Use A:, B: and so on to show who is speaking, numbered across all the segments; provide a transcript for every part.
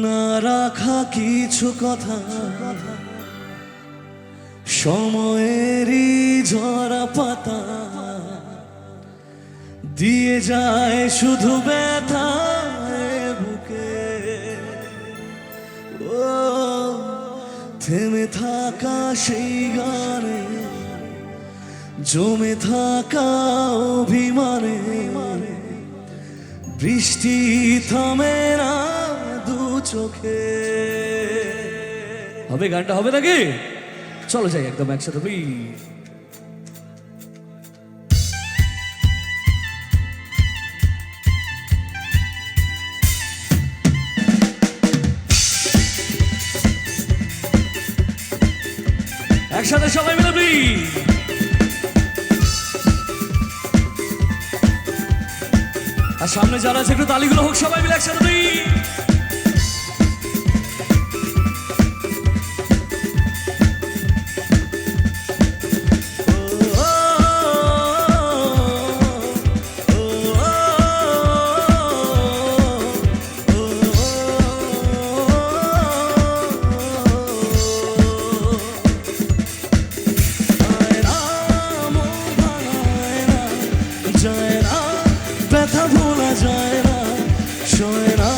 A: না রাখা কিছু কথা সময়েরই ঝরা পাতা দিয়ে যায় শুধু ব্যথা বুকে। ও থেমে থাকা সেই গানে জমে থাকা অভিমানে বৃষ্টি থামে না দু চোখে। হবে গানটা হবে নাকি? চলো যাই একদম একসাথে প্লিজ। একসাথে সবাই মিলে প্লিজ। আর সামনে যারা আছে একটু তালিগুলো হোক সবাই মিলে একসাথে প্লিজ। ব্যথা ভোলা যায় না, সয় না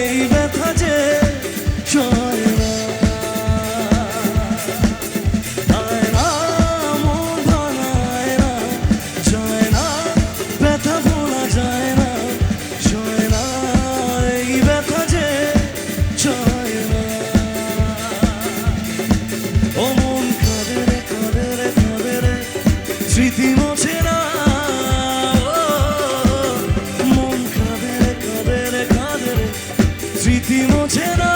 A: এই ব্যথা যে সয় না। আয় না মন ভাঙায় না, যায় না ব্যথা ভোলা যায় না, সয় না এই ব্যথা যে সয় না। ও মন কাঁদে রে কাঁদে রে কাঁদে রে, স্মৃতি মোছে না। স্মৃতি মোছে না,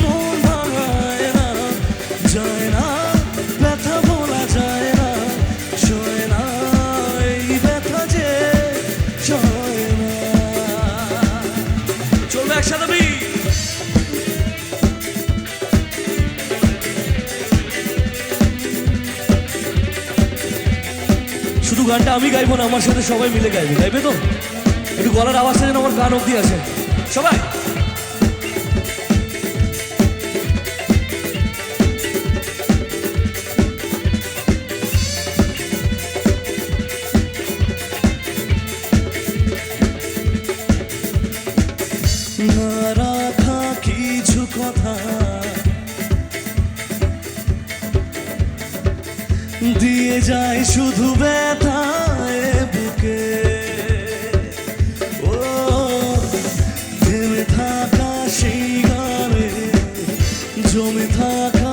A: মন ভাঙায় না, যায় না ব্যথা ভোলা যায় না, সয় না এই ব্যথা যে সয় না। চলবে একসাথে। শুধু গানটা আমি গাইবো না, আমার সাথে সবাই মিলে গাইবে তো? একটু গলার আওয়াজটা যেন আমার গান অব্দি আসে সবাই। না রাখা কিছু কথা দিয়ে যায় শুধু ব্যথা বুকে। ও থেমে থাকা সেই গানে জমে থাকা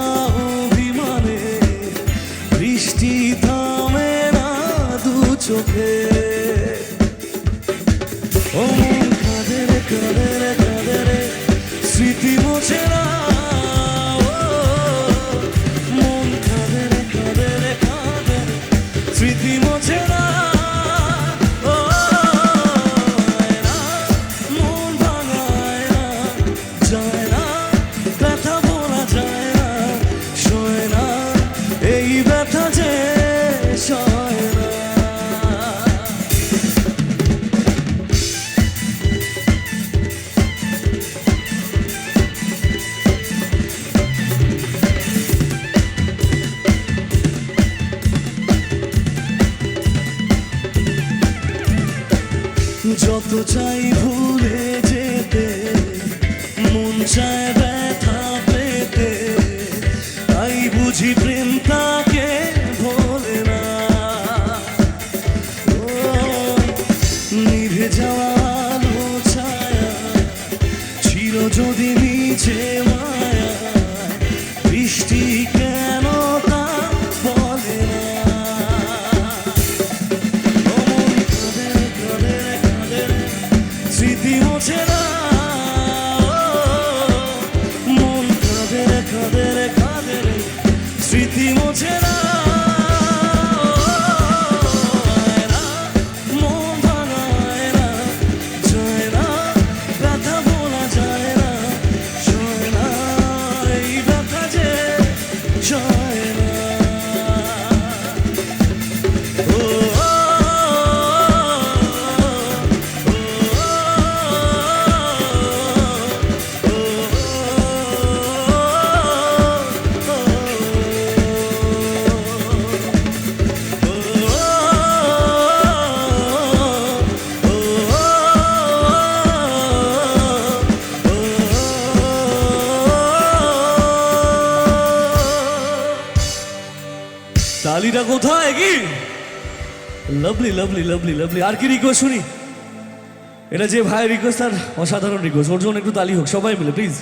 A: অভিমানে বৃষ্টি থামে না দু চোখে। ও মন কাঁদে রে কাঁদে রে কাঁদে রে, স্মৃতি মোছে না। মন কাঁদে রে কাঁদে রে কাঁদে রে, স্মৃতি মোছে না। মন ভাঙায় না, যায় না ব্যথা ভোলা যায় না, সয় না এই ব্যথা যে সয় না। যত চাই ভুলে যেতে, মন চায় ব্যথা পেতে, তাই বুঝি প্রেম তাকে ভোলে না। ও নিভে যাওয়া আলো ছায়া ছিল যদি নিচে মায়া, বৃষ্টি কেন তা বলে না। স্মৃতি মোছে না, মন কাঁদে রে কাঁদে রে কাঁদে রে, স্মৃতি মোছে না। মন ভাঙায় না, যায় না ব্যথা ভোলা যায় না, সয় না এই ব্যথা যে হাসিটা কোথায় কি লাভলি লাভলি লাভলি লাভলি আর কি রিকোয়েস্ট শুনি এটা যে ভাই রিকোয়েস্ট তার অসাধারণ রিকোয়েস্ট ওর জন্য একটু তালি হোক সবাই মিলে প্লিজ